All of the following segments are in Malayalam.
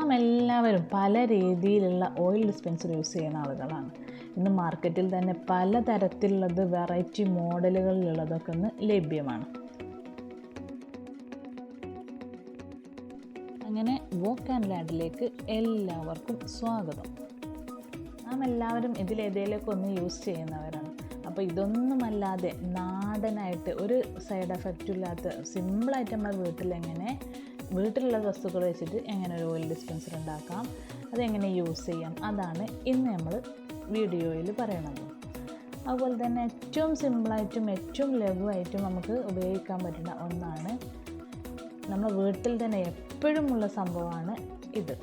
നാം എല്ലാവരും പല രീതിയിലുള്ള ഓയിൽ ഡിസ്പെൻസർ യൂസ് ചെയ്യുന്ന ആളുകളാണ്. ഇന്ന് മാർക്കറ്റിൽ തന്നെ പലതരത്തിലുള്ളത് വെറൈറ്റി മോഡലുകളിലുള്ളതൊക്കെ ഇന്ന് ലഭ്യമാണ്. അങ്ങനെ വോക്ക് ആൻഡ് ലാഡിലേക്ക് എല്ലാവർക്കും സ്വാഗതം. നാം എല്ലാവരും ഇതിലേതേലൊക്കെ ഒന്ന് യൂസ് ചെയ്യുന്നവരാണ്. അപ്പോൾ ഇതൊന്നുമല്ലാതെ നാടനായിട്ട് ഒരു സൈഡ് എഫക്റ്റും ഇല്ലാത്ത സിമ്പിളായിട്ട് നമ്മുടെ വീട്ടിലുള്ള വസ്തുക്കൾ വെച്ചിട്ട് എങ്ങനെ ഒരു ഓയിൽ ഡിസ്പെൻസർ ഉണ്ടാക്കാം, അതെങ്ങനെ യൂസ് ചെയ്യാം, അതാണ് ഇന്ന് നമ്മൾ വീഡിയോയിൽ പറയണത്. അതുപോലെ തന്നെ ഏറ്റവും സിമ്പിളായിട്ടും ഏറ്റവും ലഘുവായിട്ടും നമുക്ക് ഉപയോഗിക്കാൻ പറ്റുന്ന ഒന്നാണ്, നമ്മുടെ വീട്ടിൽ തന്നെ എപ്പോഴുമുള്ള സംഭവമാണ് ഇത്.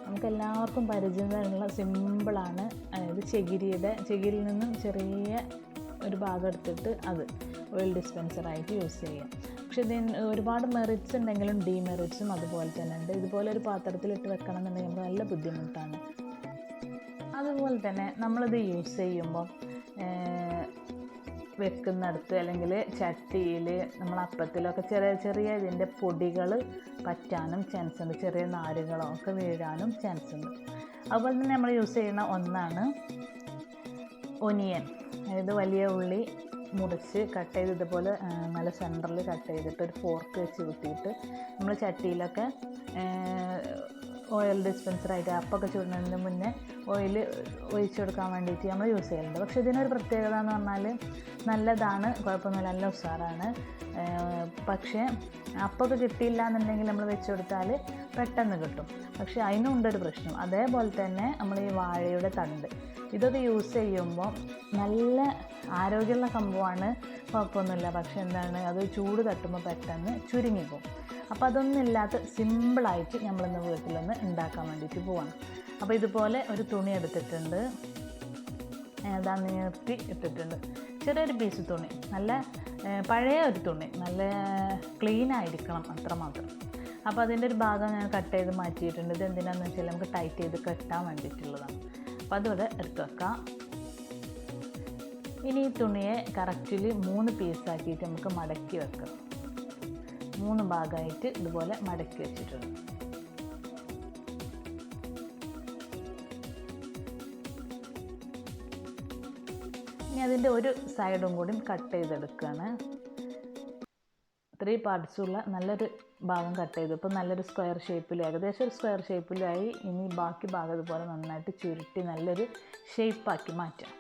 നമുക്കെല്ലാവർക്കും പരിചയമുള്ള സിമ്പിളാണ്. അതായത് ചകിരിയിൽ നിന്നും ചെറിയ ഒരു ഭാഗം എടുത്തിട്ട് അത് ഓയിൽ ഡിസ്പെൻസറായിട്ട് യൂസ് ചെയ്യാം. പക്ഷെ ഇതിന് ഒരുപാട് മെറിറ്റ്സ് ഉണ്ടെങ്കിലും ഡീമെറിറ്റ്സും അതുപോലെ തന്നെ ഉണ്ട്. ഇതുപോലെ ഒരു പാത്രത്തിലിട്ട് വെക്കണം എന്നുണ്ടെങ്കിൽ നമുക്ക് നല്ല ബുദ്ധിമുട്ടാണ്. അതുപോലെ തന്നെ നമ്മളിത് യൂസ് ചെയ്യുമ്പോൾ വെക്കുന്നിടത്ത് അല്ലെങ്കിൽ ചട്ടിയിൽ നമ്മൾ അപ്പത്തിലൊക്കെ ചെറിയ ഇതിൻ്റെ പൊടികൾ പറ്റാനും ചാൻസ് ഉണ്ട്, ചെറിയ നാരുകളോ ഒക്കെ വീഴാനും ചാൻസ് ഉണ്ട്. അതുപോലെ തന്നെ നമ്മൾ യൂസ് ചെയ്യുന്ന ഒന്നാണ് ഒനിയൻ. അതായത് വലിയ ഉള്ളി മുറിച്ച് കട്ട് ചെയ്ത് ഇതുപോലെ നല്ല സെൻറ്ററിൽ കട്ട് ചെയ്തിട്ട് ഒരു ഫോർക്ക് വെച്ച് കുത്തിയിട്ട് നമ്മൾ ചട്ടിയിലൊക്കെ ഓയിൽ ഡിസ്പെൻസറായിട്ട് അപ്പൊക്കെ ചുടുന്നതിന് മുന്നേ ഓയിൽ ഒഴിച്ചു കൊടുക്കാൻ വേണ്ടിയിട്ട് നമ്മൾ യൂസ് ചെയ്യലുണ്ട്. പക്ഷേ ഇതിനൊരു പ്രത്യേകത എന്ന് പറഞ്ഞാൽ നല്ലതാണ്, കുഴപ്പമൊന്നുമില്ല, നല്ല ഉഷാറാണ്. പക്ഷേ അപ്പൊക്കെ കിട്ടിയില്ല എന്നുണ്ടെങ്കിൽ നമ്മൾ വെച്ച് കൊടുത്താൽ പെട്ടെന്ന് കിട്ടും. പക്ഷേ അതിനുണ്ടൊരു പ്രശ്നം. അതേപോലെ തന്നെ നമ്മൾ ഈ വാഴയുടെ തണ്ട് ഇതൊക്കെ യൂസ് ചെയ്യുമ്പോൾ നല്ല ആരോഗ്യമുള്ള സംഭവമാണ്, കുഴപ്പമൊന്നുമില്ല. പക്ഷേ എന്താണ്, അത് ചൂട് തട്ടുമ്പോൾ പെട്ടെന്ന് ചുരുങ്ങിപ്പോകും. അപ്പോൾ അതൊന്നും ഇല്ലാത്ത സിമ്പിളായിട്ട് നമ്മളിന്ന് വീട്ടിലൊന്ന് ഉണ്ടാക്കാൻ വേണ്ടിയിട്ട് പോവാണ്. അപ്പോൾ ഇതുപോലെ ഒരു തുണി എടുത്തിട്ടുണ്ട്, നീർത്തി ഇട്ടിട്ടുണ്ട്. ചെറിയൊരു പീസ് തുണി, നല്ല പഴയ ഒരു തുണി, നല്ല ക്ലീൻ ആയിരിക്കണം അത്രമാത്രം. അപ്പോൾ അതിൻ്റെ ഒരു ഭാഗം ഞാൻ കട്ട് ചെയ്ത് മാറ്റിയിട്ടുണ്ട്. ഇത് എന്തിനാണെന്ന് വെച്ചാൽ നമുക്ക് ടൈറ്റ് ചെയ്ത് കെട്ടാൻ വേണ്ടിയിട്ടുള്ളതാണ്. അപ്പോൾ അതിവിടെ എടുത്ത് വെക്കാം. ഇനി ഈ തുണിയെ കറക്റ്റിൽ 3 പീസാക്കിയിട്ട് നമുക്ക് മടക്കി വെക്കാം. 3 ഭാഗമായിട്ട് ഇതുപോലെ മടക്കി വെച്ചിട്ടുണ്ട്. ഇനി അതിൻ്റെ ഒരു സൈഡും കൂടി കട്ട് ചെയ്തെടുക്കുകയാണ്. 3 പാർട്സുള്ള നല്ലൊരു ഭാഗം കട്ട് ചെയ്തു. ഇപ്പോൾ നല്ലൊരു സ്ക്വയർ ഷേപ്പിൽ, ഏകദേശം ഒരു സ്ക്വയർ ഷേപ്പിലായി. ഇനി ബാക്കി ഭാഗം ഇതുപോലെ നന്നായിട്ട് ചുരുട്ടി നല്ലൊരു ഷേപ്പാക്കി മാറ്റാം.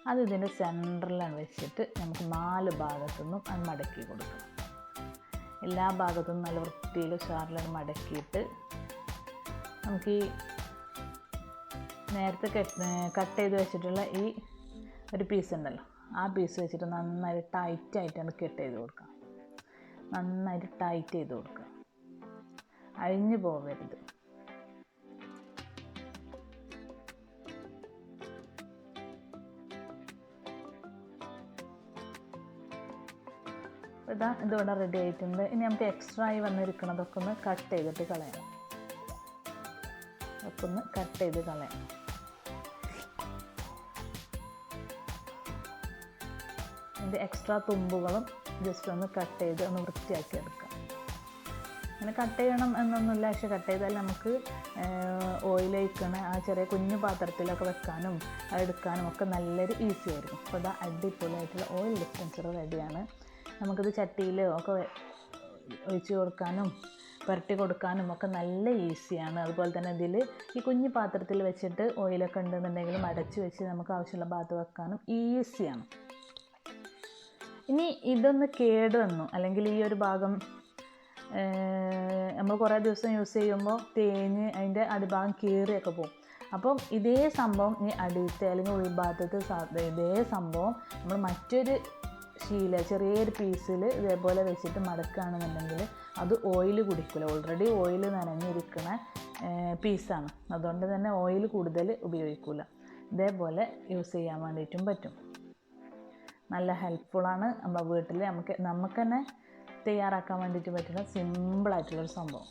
അത് ഇതിൻ്റെ സെൻറ്ററിലാണ് വെച്ചിട്ട് നമുക്ക് 4 ഭാഗത്തുനിന്നും അത് മടക്കി കൊടുക്കണം. എല്ലാ ഭാഗത്തുനിന്നും നല്ല വൃത്തിയിൽ ഉഷാറിലാണ് മടക്കിയിട്ട് നമുക്ക് ഈ നേരത്തെ കട്ട് ചെയ്ത് വെച്ചിട്ടുള്ള ഈ ഒരു പീസ് ഉണ്ടല്ലോ, ആ പീസ് വെച്ചിട്ട് നന്നായിട്ട് ടൈറ്റായിട്ടാണ് കട്ട് ചെയ്ത് കൊടുക്കുക. നന്നായിട്ട് ടൈറ്റ് ചെയ്ത് കൊടുക്കുക, അഴിഞ്ഞു പോകരുത്. ഇതിവിടെ റെഡി ആയിട്ടുണ്ട്. ഇനി നമുക്ക് എക്സ്ട്രാ ആയി വന്നിരിക്കുന്നതൊക്കെ ഒന്ന് കട്ട് ചെയ്തിട്ട് കളയണം. ഒക്കെ ഒന്ന് കട്ട് ചെയ്ത് കളയണം. അതിൻ്റെ എക്സ്ട്രാ തുമ്പുകളും ജസ്റ്റ് ഒന്ന് കട്ട് ചെയ്ത് ഒന്ന് വൃത്തിയാക്കി എടുക്കാം. അങ്ങനെ കട്ട് ചെയ്യണം എന്നൊന്നുമില്ല, പക്ഷേ കട്ട് ചെയ്താൽ നമുക്ക് ഓയിൽ ഒഴിക്കണ ആ ചെറിയ കുഞ്ഞു പാത്രത്തിലൊക്കെ വെക്കാനും എടുക്കാനും ഒക്കെ നല്ലൊരു ഈസി ആയിരിക്കും. അപ്പോൾ ഇത് അടിപൊളിയായിട്ടുള്ള ഓയിൽ ഡിസ്പെൻസർ റെഡിയാണ്. നമുക്കിത് ചട്ടിയിൽ ഒക്കെ ഒഴിച്ച് കൊടുക്കാനും പുരട്ടി കൊടുക്കാനും ഒക്കെ നല്ല ഈസിയാണ്. അതുപോലെ തന്നെ ഇതിൽ ഈ കുഞ്ഞു പാത്രത്തിൽ വെച്ചിട്ട് ഓയിലൊക്കെ ഉണ്ടെന്നുണ്ടെങ്കിലും അടച്ച് വെച്ച് നമുക്ക് ആവശ്യമുള്ള ഭാഗത്ത് വെക്കാനും ഈസിയാണ്. ഇനി ഇതൊന്ന് കേട് വന്നു, അല്ലെങ്കിൽ ഈ ഒരു ഭാഗം നമ്മൾ കുറേ ദിവസം യൂസ് ചെയ്യുമ്പോൾ തേഞ്ഞ് അതിൻ്റെ അടിഭാഗം കീറിയൊക്കെ പോകും. അപ്പം ഇതേ സംഭവം ഈ അടിയത്തെ അല്ലെങ്കിൽ ഉൾഭാഗത്തെ ഇതേ സംഭവം നമ്മൾ മറ്റൊരു ചെറിയൊരു പീസിൽ ഇതേപോലെ വെച്ചിട്ട് മടക്കുകയാണെന്നുണ്ടെങ്കിൽ അത് ഓയിൽ കുടിക്കില്ല. ഓൾറെഡി ഓയിൽ നനഞ്ഞിരിക്കുന്ന പീസാണ്, അതുകൊണ്ട് തന്നെ ഓയിൽ കൂടുതൽ ഉപയോഗിക്കില്ല. ഇതേപോലെ യൂസ് ചെയ്യാൻ വേണ്ടിയിട്ടും പറ്റും. നല്ല ഹെൽപ്ഫുള്ളാണ്. നമ്മുടെ വീട്ടിൽ നമുക്ക് തന്നെ തയ്യാറാക്കാൻ വേണ്ടിയിട്ട് പറ്റുന്ന സിമ്പിളായിട്ടുള്ളൊരു സംഭവം.